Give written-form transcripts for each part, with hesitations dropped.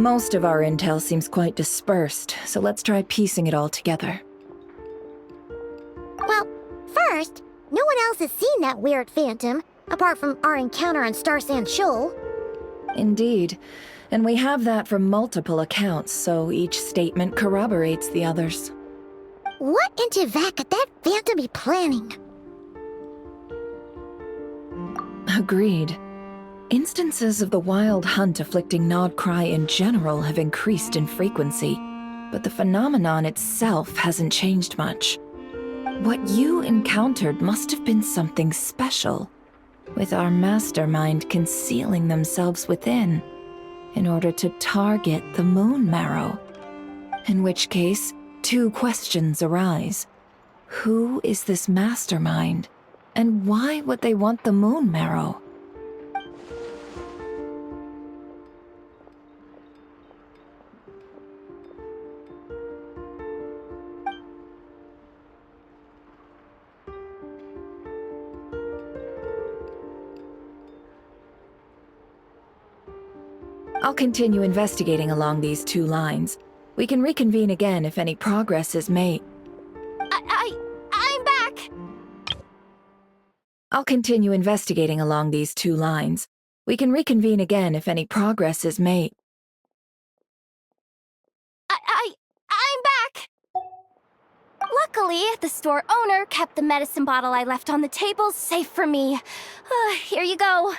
Most of our intel seems quite dispersed, so let's try piecing it all together. Well, first, no one else has seen that weird phantom, apart from our encounter on Star Sand Shoal. Indeed. And we have that from multiple accounts, so each statement corroborates the others. What in Teyvat could that phantom be planning? Agreed. Instances of the wild hunt afflicting Nod Krai in general have increased in frequency, but the phenomenon itself hasn't changed much. What you encountered must have been something special, with our mastermind concealing themselves within, in order to target the moon marrow. In which case, two questions arise. Who is this mastermind, and why would they want the moon marrow? I'll continue investigating along these two lines. We can reconvene again if any progress is made. I'm back! I'll continue investigating along these two lines. We can reconvene again if any progress is made. I'm back! Luckily, the store owner kept the medicine bottle I left on the table safe for me. Here you go.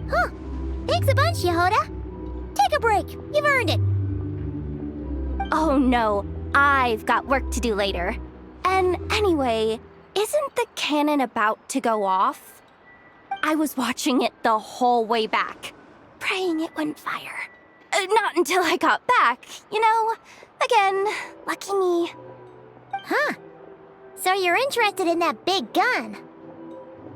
Huh. Thanks a bunch, Yehoda. Take a break. You've earned it. Oh no, I've got work to do later. And anyway, isn't the cannon about to go off? I was watching it the whole way back, praying it wouldn't fire. Not until I got back, you know? Again, lucky me. Huh. So you're interested in that big gun?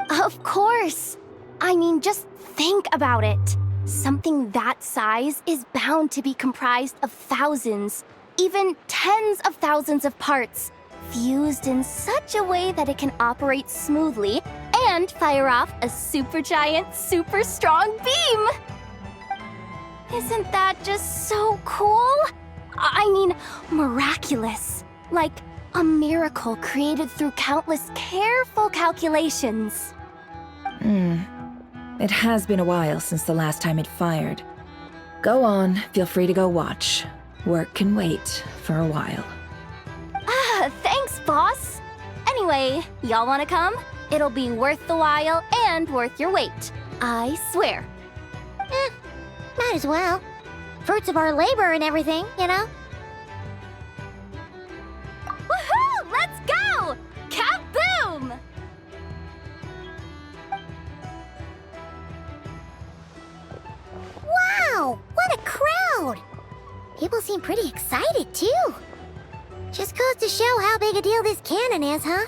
Of course. I mean, just think about it. Something that size is bound to be comprised of thousands, even tens of thousands of parts, fused in such a way that it can operate smoothly and fire off a supergiant, super strong beam! Isn't that just so cool? I mean, miraculous. Like a miracle created through countless careful calculations. It has been a while since the last time it fired. Go on, feel free to go watch. Work can wait for a while. Thanks, boss. Anyway, y'all wanna come? It'll be worth the while and worth your wait. I swear. Might as well. Fruits of our labor and everything, you know? Woohoo! Let's go! Kaboom! Wow! What a crowd! People seem pretty excited, too. Just goes to show how big a deal this cannon is, huh?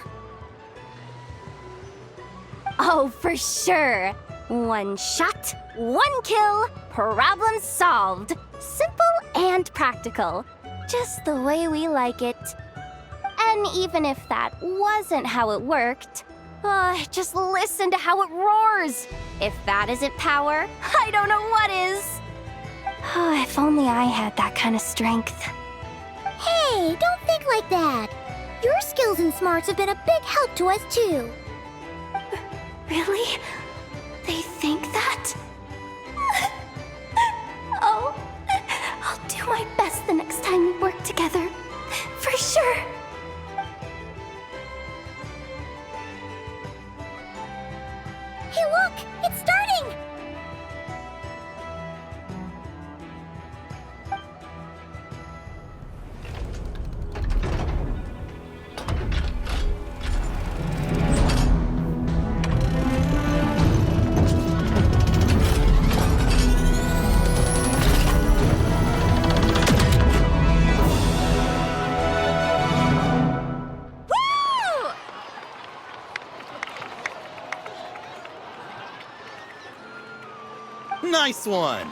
Oh, for sure. One shot, one kill, problem solved. Simple and practical. Just the way we like it. And even if that wasn't how it worked, just listen to how it roars. If that isn't power, I don't know what is. Oh, if only I had that kind of strength. Hey, don't think like that. Your skills and smarts have been a big help to us, too. Really? They think that? Oh, I'll do my best the next time we work together. For sure. Hey, look! It's starting! Nice one!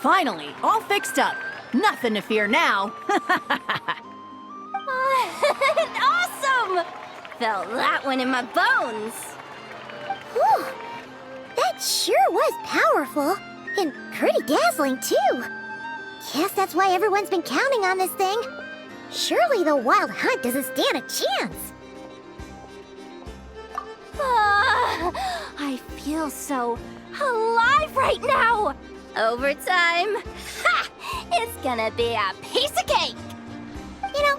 Finally, all fixed up. Nothing to fear now. Awesome! Felt that one in my bones. Whew. That sure was powerful. And pretty dazzling, too. Guess that's why everyone's been counting on this thing. Surely the Wild Hunt doesn't stand a chance. I feel so alive right now. Overtime. Ha! It's gonna be a piece of cake. You know,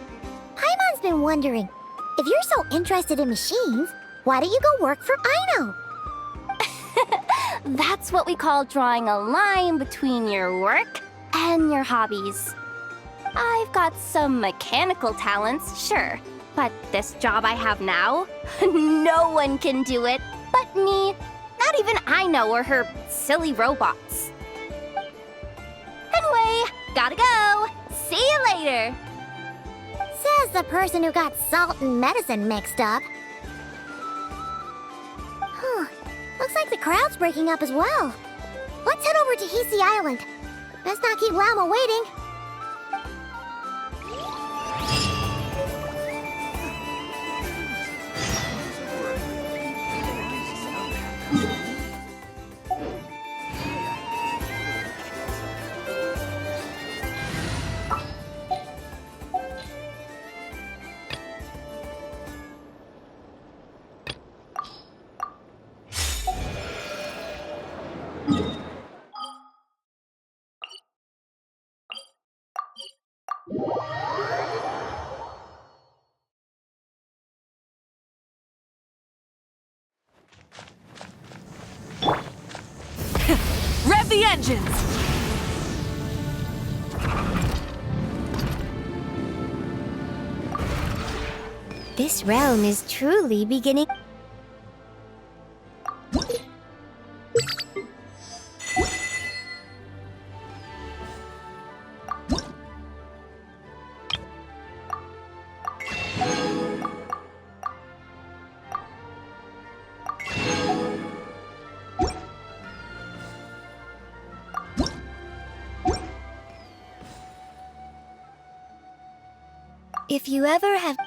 Paimon's been wondering, if you're so interested in machines, why don't you go work for Aino? That's what we call drawing a line between your work and your hobbies. I've got some mechanical talents, sure, but this job I have now, no one can do it but me. Not even Aino or her silly robots. Anyway, gotta go. See you later. Says the person who got salt and medicine mixed up. Huh. Looks like the crowd's breaking up as well. Let's head over to Hisi Island. Best not keep Lama waiting. Rev the engines! This realm is truly beginning. If you ever have...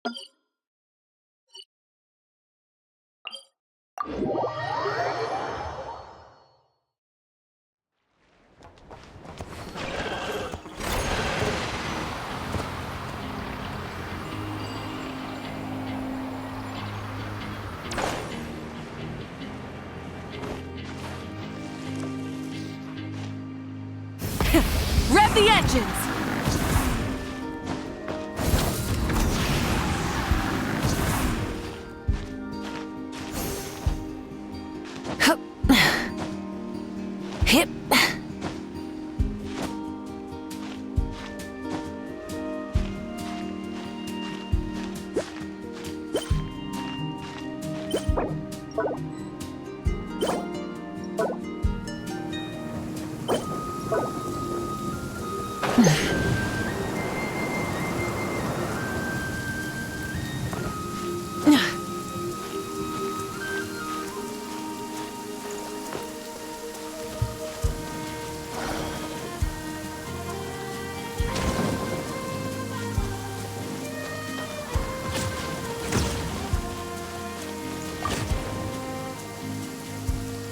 Rev the engines! Hip.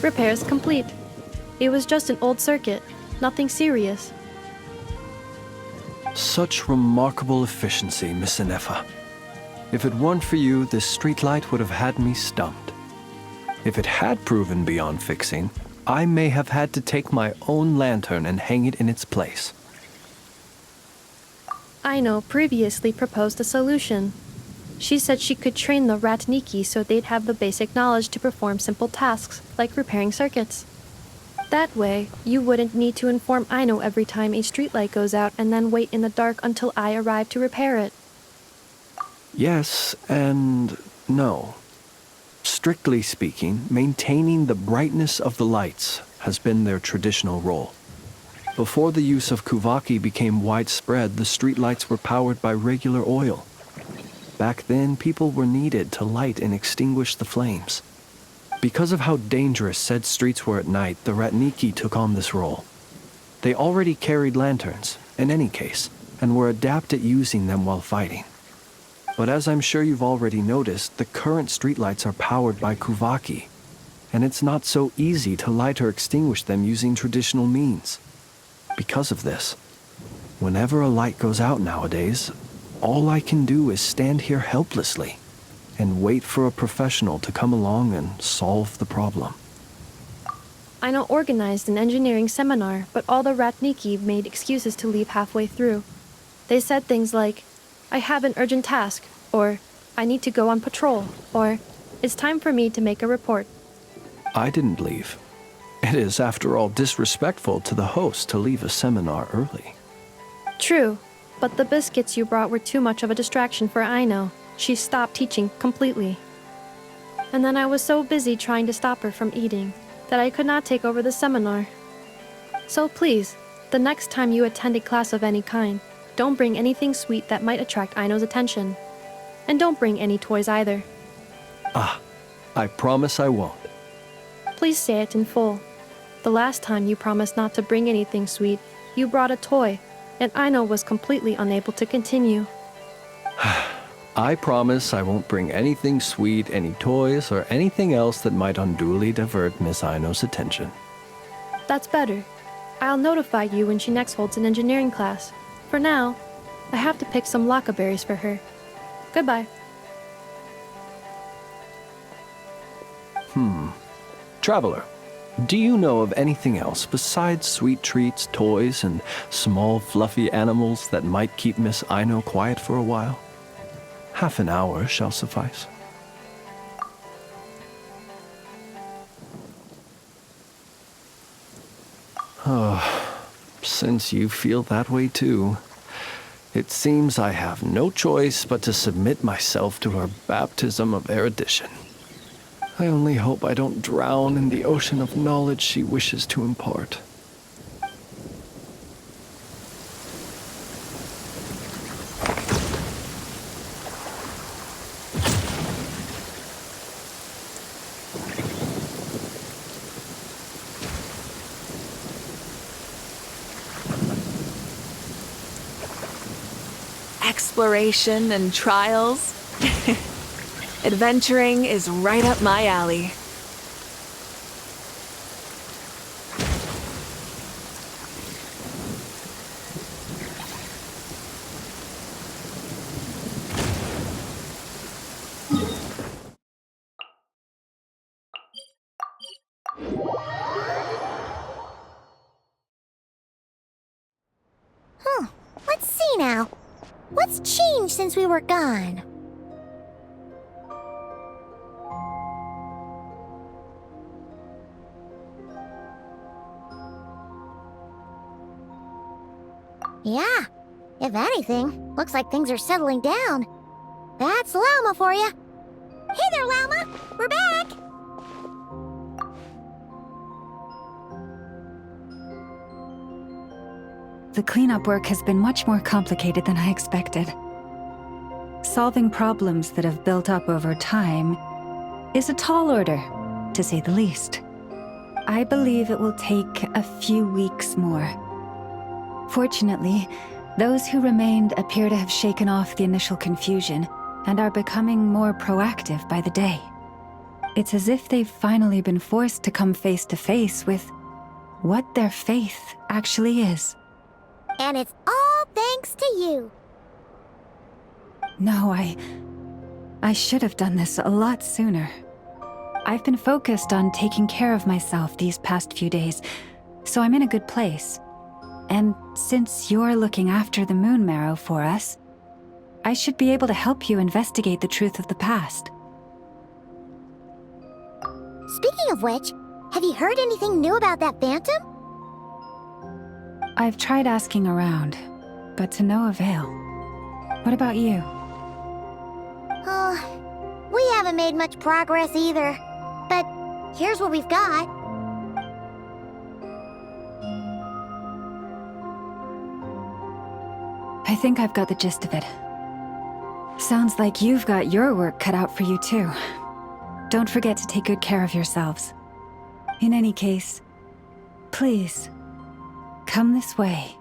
Repairs complete. It was just an old circuit, nothing serious. Such remarkable efficiency, Miss Inefa. If it weren't for you, this streetlight would have had me stumped. If it had proven beyond fixing, I may have had to take my own lantern and hang it in its place. Aino previously proposed a solution. She said she could train the Ratniki so they'd have the basic knowledge to perform simple tasks, like repairing circuits. That way, you wouldn't need to inform Aino every time a streetlight goes out and then wait in the dark until I arrive to repair it. Yes and no. Strictly speaking, maintaining the brightness of the lights has been their traditional role. Before the use of Kuvaki became widespread, the streetlights were powered by regular oil. Back then, people were needed to light and extinguish the flames. Because of how dangerous said streets were at night, the Ratniki took on this role. They already carried lanterns, in any case, and were adept at using them while fighting. But as I'm sure you've already noticed, the current streetlights are powered by Kuvaki, and it's not so easy to light or extinguish them using traditional means. Because of this, whenever a light goes out nowadays, all I can do is stand here helplessly and wait for a professional to come along and solve the problem. Aino organized an engineering seminar, but all the Ratniki made excuses to leave halfway through. They said things like, "I have an urgent task," or "I need to go on patrol," or "It's time for me to make a report." I didn't leave. It is, after all, disrespectful to the host to leave a seminar early. True, but the biscuits you brought were too much of a distraction for Aino. She stopped teaching completely. And then I was so busy trying to stop her from eating that I could not take over the seminar. So please, the next time you attend a class of any kind, don't bring anything sweet that might attract Aino's attention. And don't bring any toys either. I promise I won't. Please say it in full. The last time you promised not to bring anything sweet, you brought a toy, and Aino was completely unable to continue. I promise I won't bring anything sweet, any toys, or anything else that might unduly divert Miss Aino's attention. That's better. I'll notify you when she next holds an engineering class. For now, I have to pick some laka berries for her. Goodbye. Traveler, do you know of anything else besides sweet treats, toys, and small fluffy animals that might keep Miss Aino quiet for a while? Half an hour shall suffice. Since you feel that way too, it seems I have no choice but to submit myself to her baptism of erudition. I only hope I don't drown in the ocean of knowledge she wishes to impart. Exploration and trials. Adventuring is right up my alley. Let's see now. What's changed since we were gone? Yeah, if anything, looks like things are settling down. That's Llama for you. Hey there, Llama! We're back! The cleanup work has been much more complicated than I expected. Solving problems that have built up over time is a tall order, to say the least. I believe it will take a few weeks more. Fortunately, those who remained appear to have shaken off the initial confusion and are becoming more proactive by the day. It's as if they've finally been forced to come face to face with what their faith actually is. And it's all thanks to you. No, I should have done this a lot sooner. I've been focused on taking care of myself these past few days, so I'm in a good place. And since you're looking after the Moon Marrow for us, I should be able to help you investigate the truth of the past. Speaking of which, have you heard anything new about that phantom? I've tried asking around, but to no avail. What about you? We haven't made much progress either. But here's what we've got. I think I've got the gist of it. Sounds like you've got your work cut out for you too. Don't forget to take good care of yourselves. In any case, please, come this way.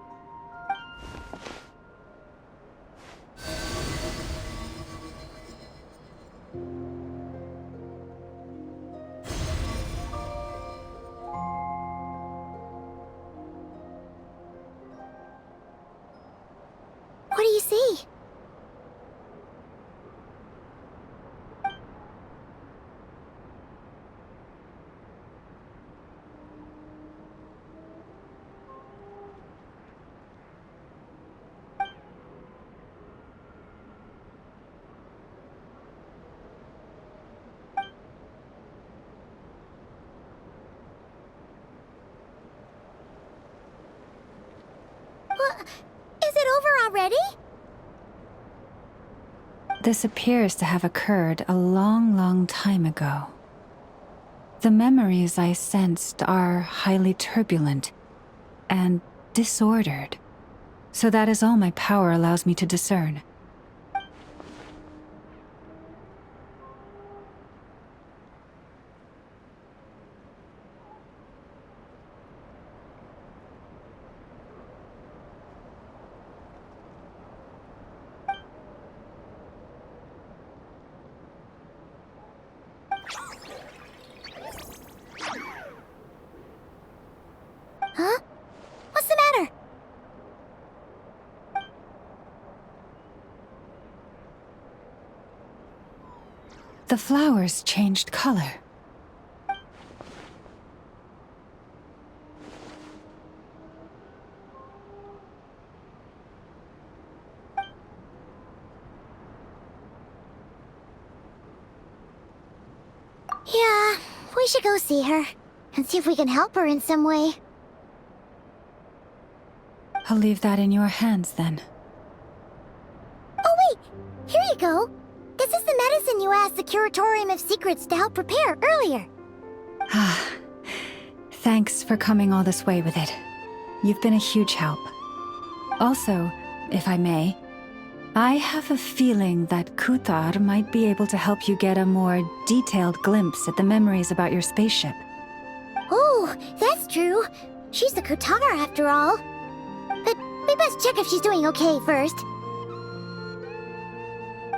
What do you see? What? Is it over already? This appears to have occurred a long, long time ago. The memories I sensed are highly turbulent and disordered, so that is all my power allows me to discern. Huh? What's the matter? The flowers changed color. Yeah, we should go see her and see if we can help her in some way. I'll leave that in your hands then. Oh wait, here you go. This is the medicine you asked the Curatorium of Secrets to help prepare earlier. Ah, thanks for coming all this way with it. You've been a huge help. Also, if I may, I have a feeling that Kuthar might be able to help you get a more detailed glimpse at the memories about your spaceship. Oh, that's true. She's the Kutar after all. But we best check if she's doing okay first.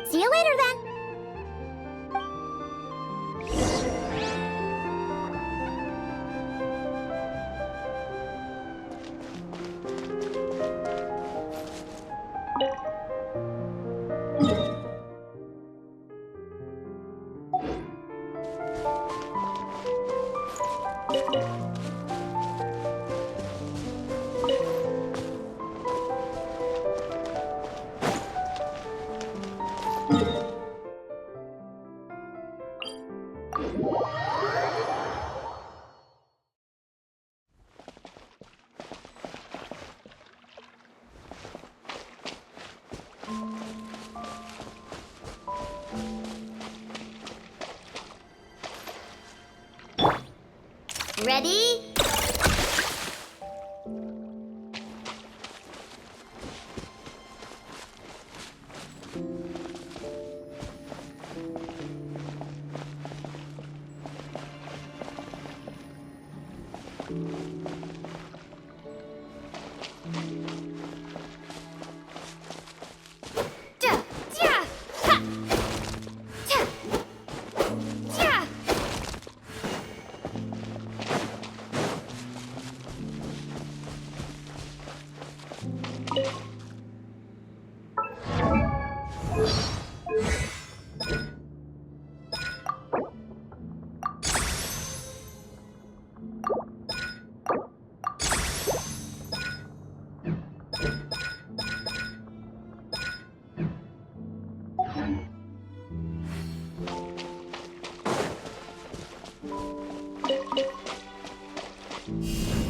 See you later then. Ready?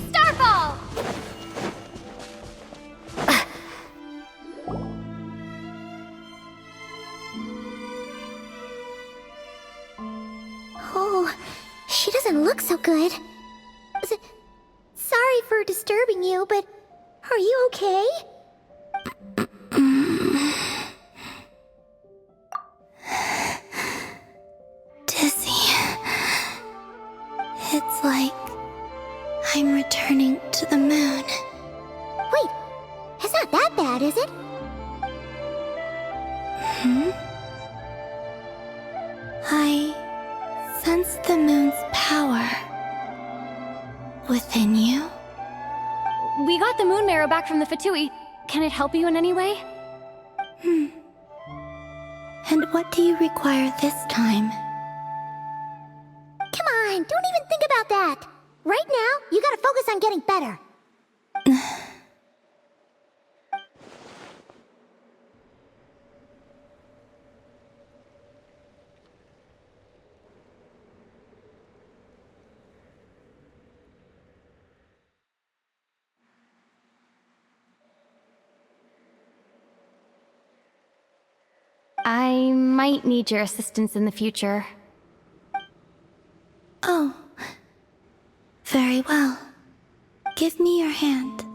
Starfall! Oh, she doesn't look so good. Sorry for disturbing you, but are you okay? Dizzy. It's like I'm returning to the moon. Wait, it's not that bad, is it? I sense the moon's power within you. We got the moon marrow back from the Fatui. Can it help you in any way? And what do you require this time? Come on, don't even think about that. Right now, you gotta focus on getting better. I might need your assistance in the future. Oh. Very well. Give me your hand.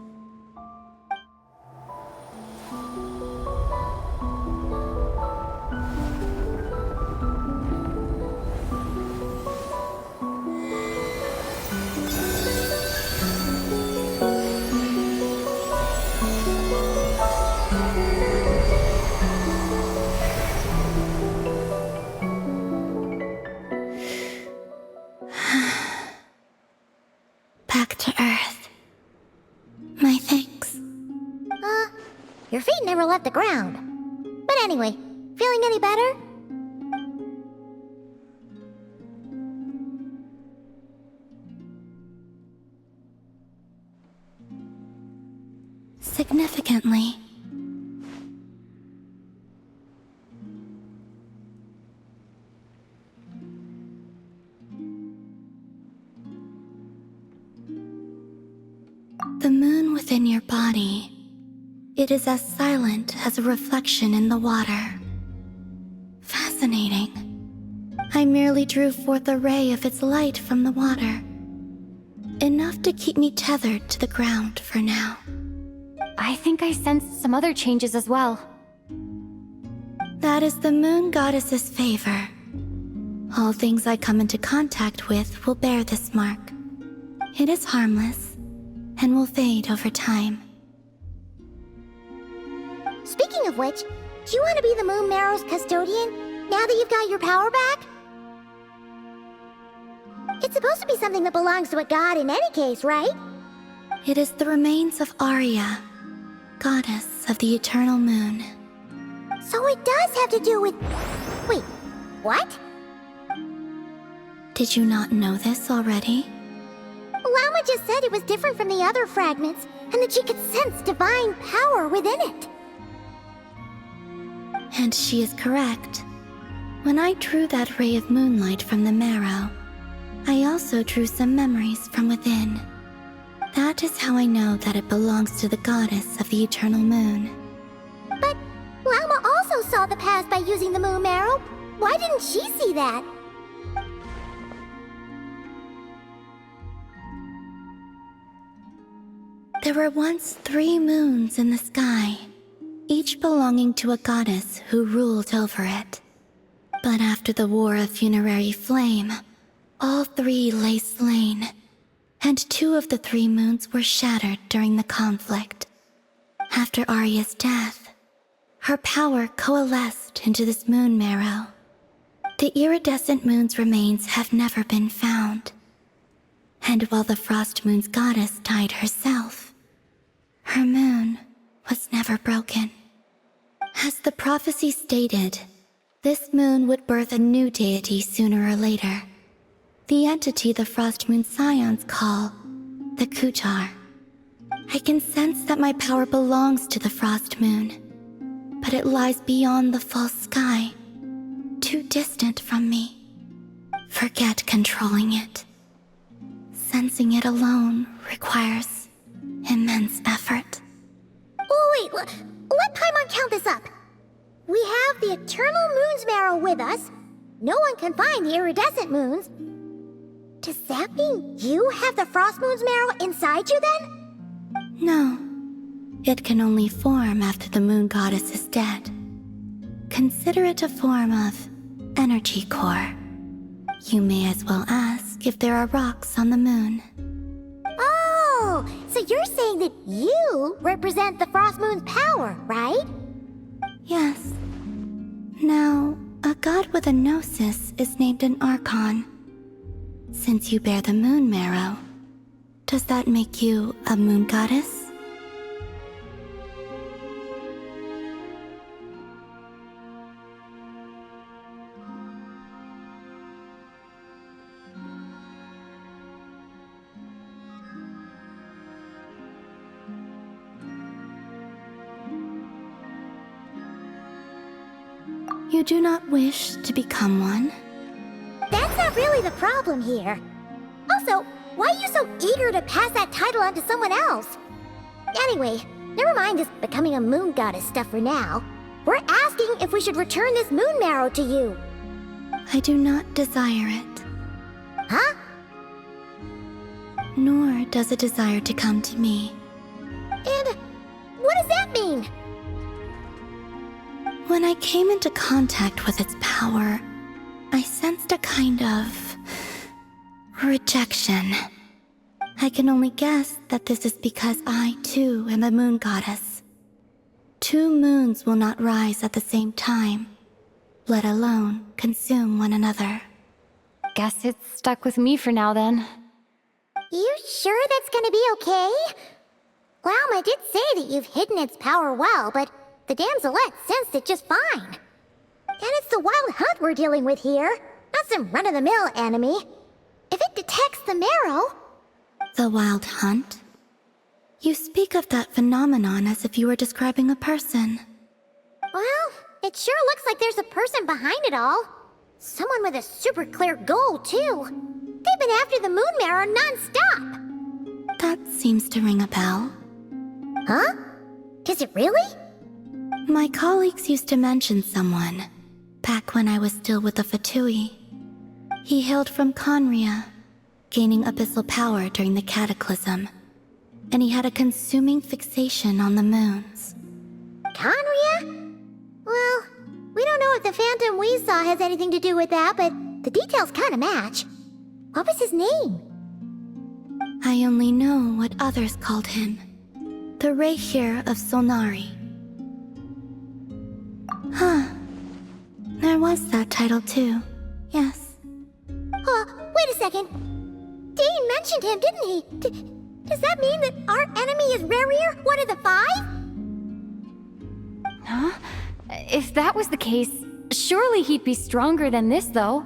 Back to Earth. My thanks. Your feet never left the ground. But anyway, feeling any better? Significantly. The moon within your body, it is as silent as a reflection in the water. Fascinating. I merely drew forth a ray of its light from the water. Enough to keep me tethered to the ground for now. I think I sensed some other changes as well. That is the moon goddess's favor. All things I come into contact with will bear this mark. It is harmless and will fade over time. Speaking of which, do you want to be the Moon Marrow's custodian, now that you've got your power back? It's supposed to be something that belongs to a god in any case, right? It is the remains of Arya, goddess of the eternal moon. So it does have to do with... Wait, what? Did you not know this already? Lama just said it was different from the other fragments, and that she could sense divine power within it. And she is correct. When I drew that ray of moonlight from the marrow, I also drew some memories from within. That is how I know that it belongs to the goddess of the eternal moon. But Lama also saw the past by using the moon marrow. Why didn't she see that? were once 3 moons in the sky, each belonging to a goddess who ruled over it. But after the War of Funerary Flame, all 3 lay slain, and 2 of the 3 moons were shattered during the conflict. After Arya's death, her power coalesced into this moon marrow. The iridescent moon's remains have never been found. And while the Frost Moon's goddess died herself, her moon was never broken. As the prophecy stated, this moon would birth a new deity sooner or later. The entity the Frost Moon Scions call the Kujar. I can sense that my power belongs to the Frost Moon, but it lies beyond the full sky, too distant from me. Forget controlling it. Sensing it alone requires immense effort. Oh, wait, let Paimon count this up. We have the Eternal Moon's Marrow with us. No one can find the iridescent moons. Does that mean you have the Frost Moon's Marrow inside you then? No. It can only form after the moon goddess is dead. Consider it a form of energy core. You may as well ask if there are rocks on the moon. Oh, so you're saying that you represent the Frost Moon's power, right? Yes. Now, a god with a gnosis is named an Archon. Since you bear the moon marrow, does that make you a moon goddess? You do not wish to become one? That's not really the problem here. Also, why are you so eager to pass that title on to someone else? Anyway, never mind this becoming a moon goddess stuff for now. We're asking if we should return this moon marrow to you. I do not desire it. Huh? Nor does it desire to come to me. And what does that mean? When I came into contact with its power, I sensed a kind of rejection. I can only guess that this is because I, too, am a moon goddess. 2 moons will not rise at the same time, let alone consume one another. Guess it's stuck with me for now then. You sure that's gonna be okay? Glauma did say that you've hidden its power well, but the damselette sensed it just fine. And it's the wild hunt we're dealing with here, not some run-of-the-mill enemy. If it detects the marrow... The wild hunt? You speak of that phenomenon as if you were describing a person. Well, it sure looks like there's a person behind it all. Someone with a super clear goal, too. They've been after the moon marrow non-stop. That seems to ring a bell. Huh? Does it really? My colleagues used to mention someone, back when I was still with the Fatui. He hailed from Conria, gaining abyssal power during the Cataclysm, and he had a consuming fixation on the moons. Conria? Well, we don't know if the phantom we saw has anything to do with that, but the details kinda match. What was his name? I only know what others called him. The Rehir of Solnari. Huh. There was that title too. Yes. Wait a second. Dane mentioned him, didn't he? Does that mean that our enemy is Rerir, one of the 5? Huh? If that was the case, surely he'd be stronger than this, though.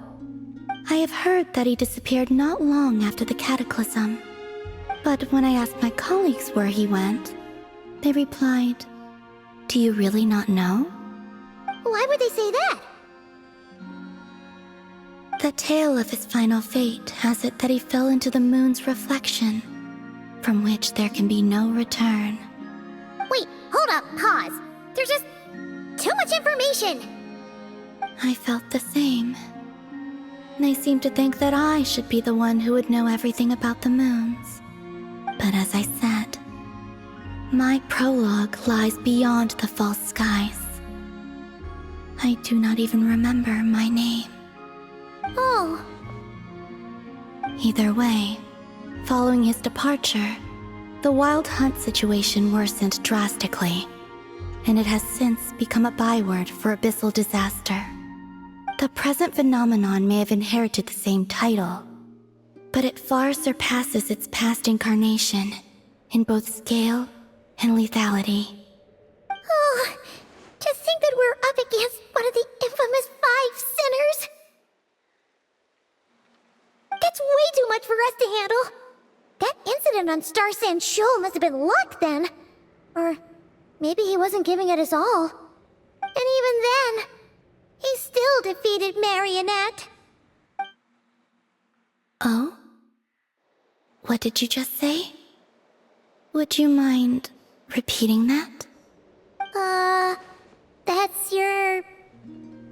I have heard that he disappeared not long after the Cataclysm. But when I asked my colleagues where he went, they replied, "Do you really not know?" Why would they say that? The tale of his final fate has it that he fell into the moon's reflection, from which there can be no return. Wait, hold up, pause. There's just too much information. I felt the same. They seemed to think that I should be the one who would know everything about the moons. But as I said, My prologue lies beyond the false skies. I do not even remember my name. Oh. Either way, following his departure, the Wild Hunt situation worsened drastically, and it has since become a byword for abyssal disaster. The present phenomenon may have inherited the same title, but it far surpasses its past incarnation in both scale and lethality. Oh, to think that we're up against one of the infamous 5 sinners! That's way too much for us to handle. That incident on Star Sand Shoal must have been luck then. Or maybe he wasn't giving it his all. And even then, he still defeated Marionette. Oh? What did you just say? Would you mind repeating that? That's your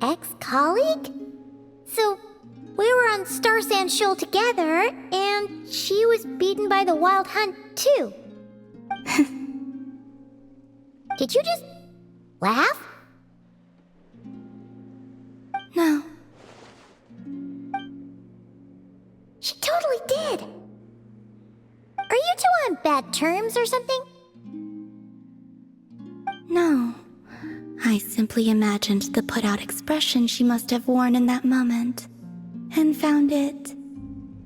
ex-colleague? So, we were on Star Sand Shoal together, and she was beaten by the Wild Hunt too. Did you just laugh? No. She totally did. Are you two on bad terms or something? No. I simply imagined the put-out expression she must have worn in that moment, and found it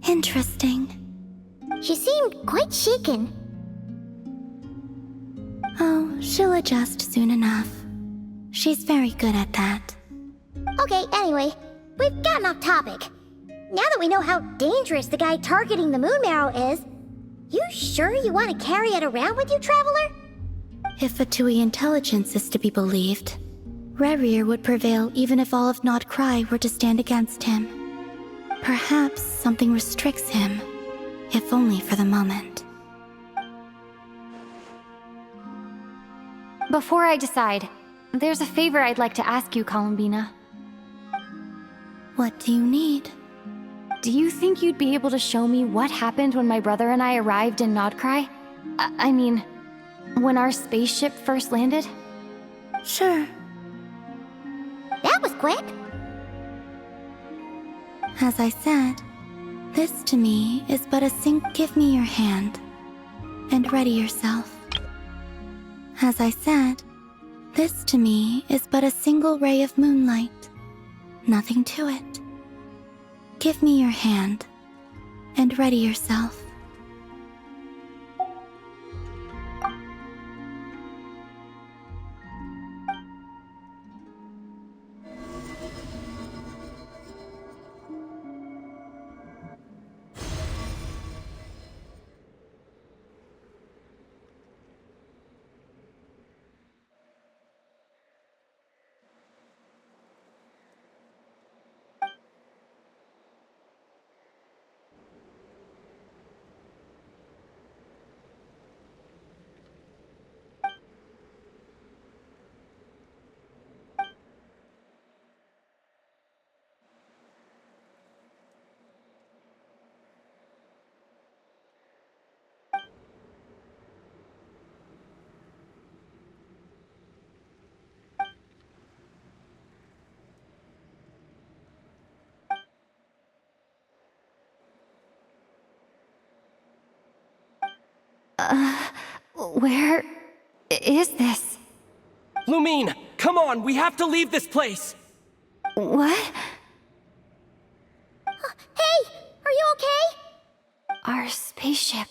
interesting. She seemed quite shaken. Oh, she'll adjust soon enough. She's very good at that. Okay, anyway, we've gotten off topic. Now that we know how dangerous the guy targeting the Moon Marrow is, you sure you want to carry it around with you, Traveler? If Fatui intelligence is to be believed, Rerir would prevail even if all of Nod Krai were to stand against him. Perhaps something restricts him, if only for the moment. Before I decide, there's a favor I'd like to ask you, Columbina. What do you need? Do you think you'd be able to show me what happened when my brother and I arrived in Nodcry? I mean, when our spaceship first landed? Sure. That was quick. As I said, this to me is but a give me your hand, and ready yourself. As I said, this to me is but a single ray of moonlight. Nothing to it. Give me your hand, and ready yourself. Where is this? Lumine, come on, we have to leave this place! What? Hey, are you okay? Our spaceship.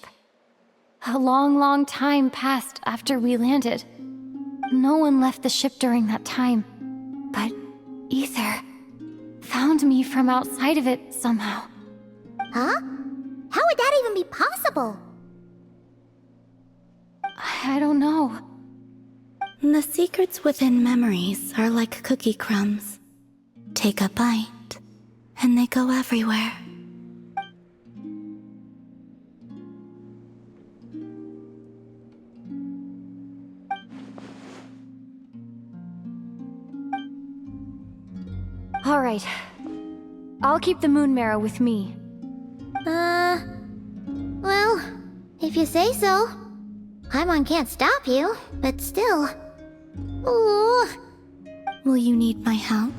A long, long time passed after we landed. No one left the ship during that time, but Ether found me from outside of it somehow. Huh? How would that even be possible? I don't know. The secrets within memories are like cookie crumbs. Take a bite, and they go everywhere. All right. I'll keep the moon marrow with me. Well, if you say so. Paimon can't stop you, but still. Ooh. Will you need my help?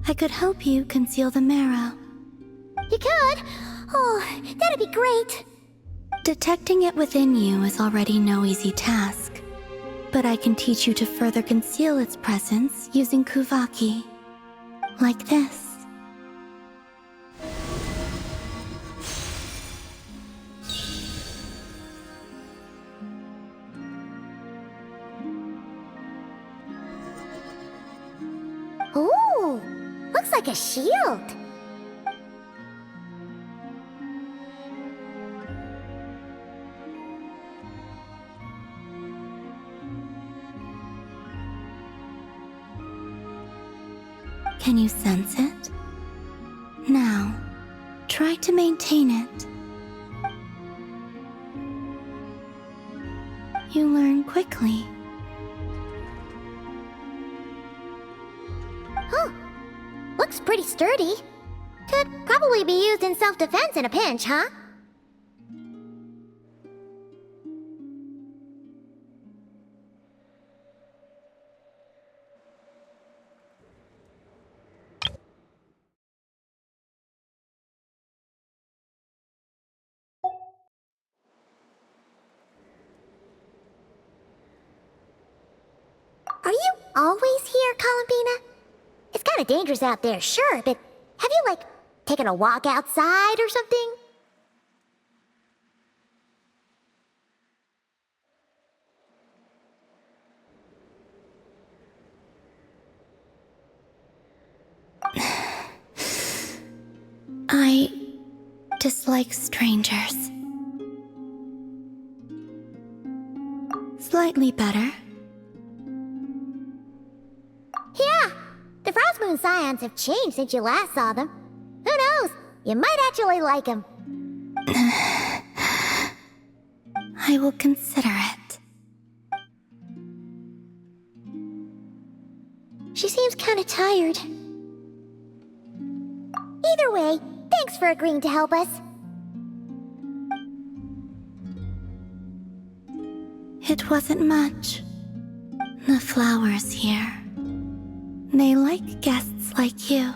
I could help you conceal the marrow. You could? Oh, that'd be great. Detecting it within you is already no easy task, but I can teach you to further conceal its presence using Kuvaki. Like this. Ooh, looks like a shield. Can you sense it? Now, try to maintain it. You learn quickly. Huh. Looks pretty sturdy. Could probably be used in self-defense in a pinch, huh? Are you always here, Columbina? It's kinda dangerous out there, sure, but have you, like, taken a walk outside or something? I dislike strangers. Slightly better. Yeah, the Frost Moon Scions have changed since you last saw them. Who knows? You might actually like them. I will consider it. She seems kinda tired. Either way, thanks for agreeing to help us. It wasn't much. The flowers here. They like guests like you.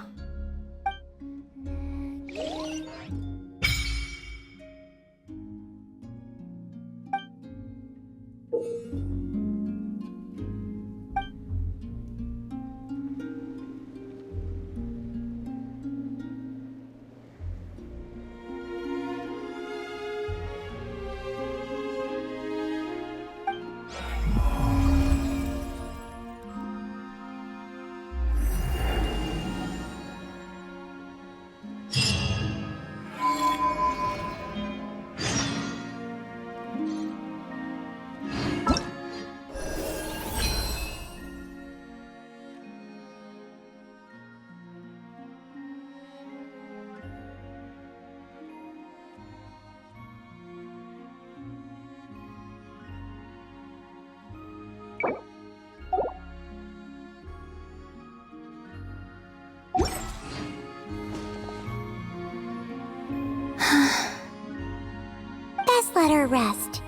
Best let her rest.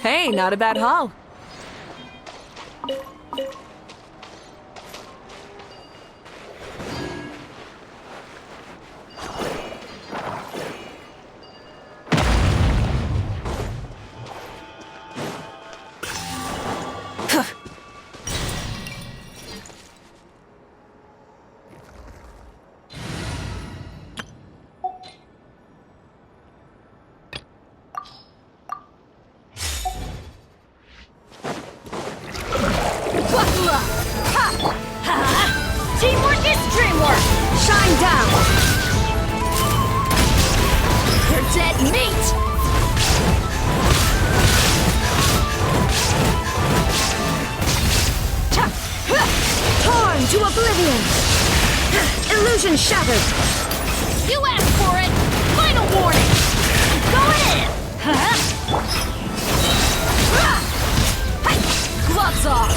Hey, not a bad haul. Buckle up! Ha! Ha! Teamwork is dreamwork! Shine down! You're dead meat! Torn to oblivion! Illusion shattered! You asked for it! Final warning! I'm going in! Gloves off!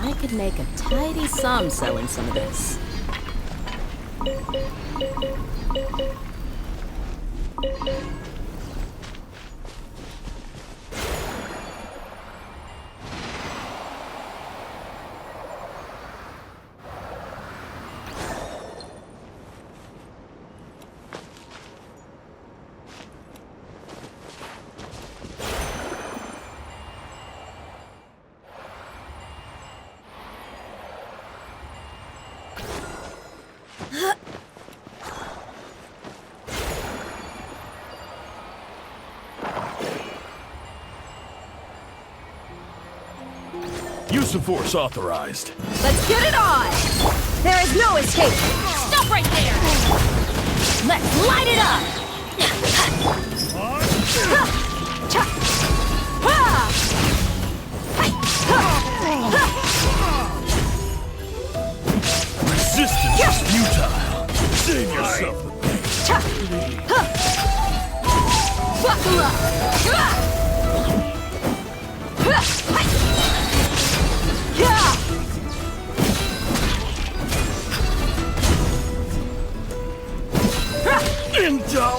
I could make a tidy sum selling some of this. Use of force authorized. Let's get it on! There is no escape! Stop right there! Let's light it up! Resistance is futile. Save yourself the pain. Buckle up! Intel!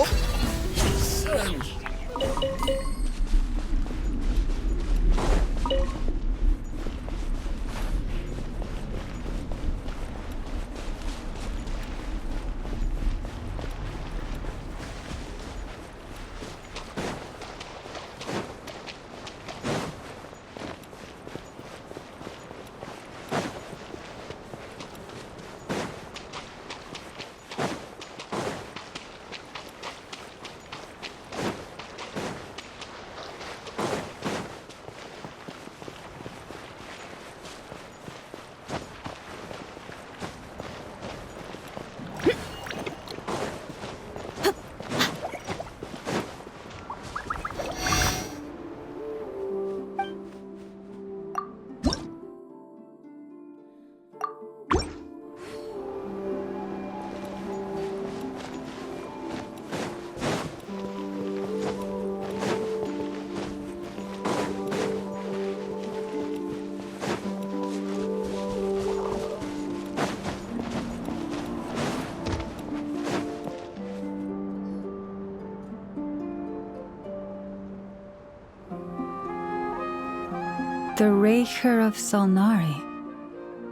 The Raker of Solnari.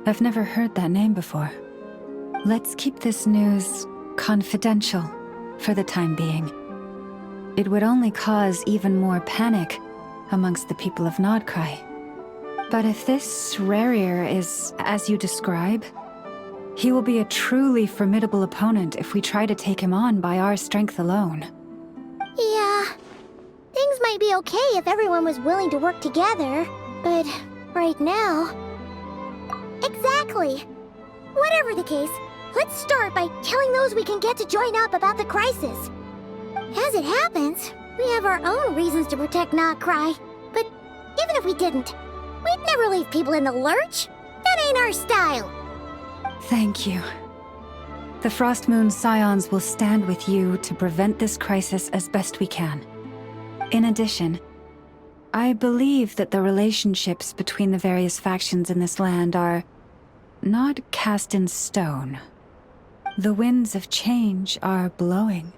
I've never heard that name before. Let's keep this news confidential for the time being. It would only cause even more panic amongst the people of Krai. But if this Rarier is as you describe, he will be a truly formidable opponent if we try to take him on by our strength alone. Yeah. Things might be okay if everyone was willing to work together, but right now... Exactly! Whatever the case, let's start by telling those we can get to join up about the crisis. As it happens, we have our own reasons to protect Krai, but even if we didn't, we'd never leave people in the lurch. That ain't our style. Thank you. The Frost Moon Scions will stand with you to prevent this crisis as best we can. In addition, I believe that the relationships between the various factions in this land are not cast in stone. The winds of change are blowing,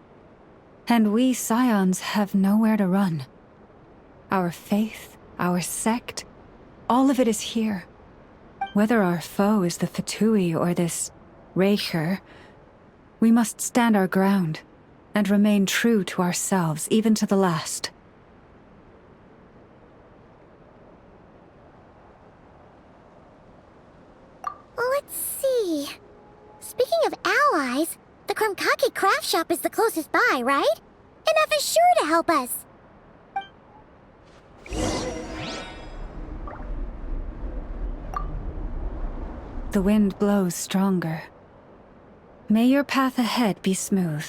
and we Scions have nowhere to run. Our faith, our sect, all of it is here. Whether our foe is the Fatui or this Raker, we must stand our ground and remain true to ourselves, even to the last. Let's see. Speaking of allies, the Krumkake craft shop is the closest by, right? And F is sure to help us. The wind blows stronger. May your path ahead be smooth.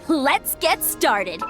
Let's get started.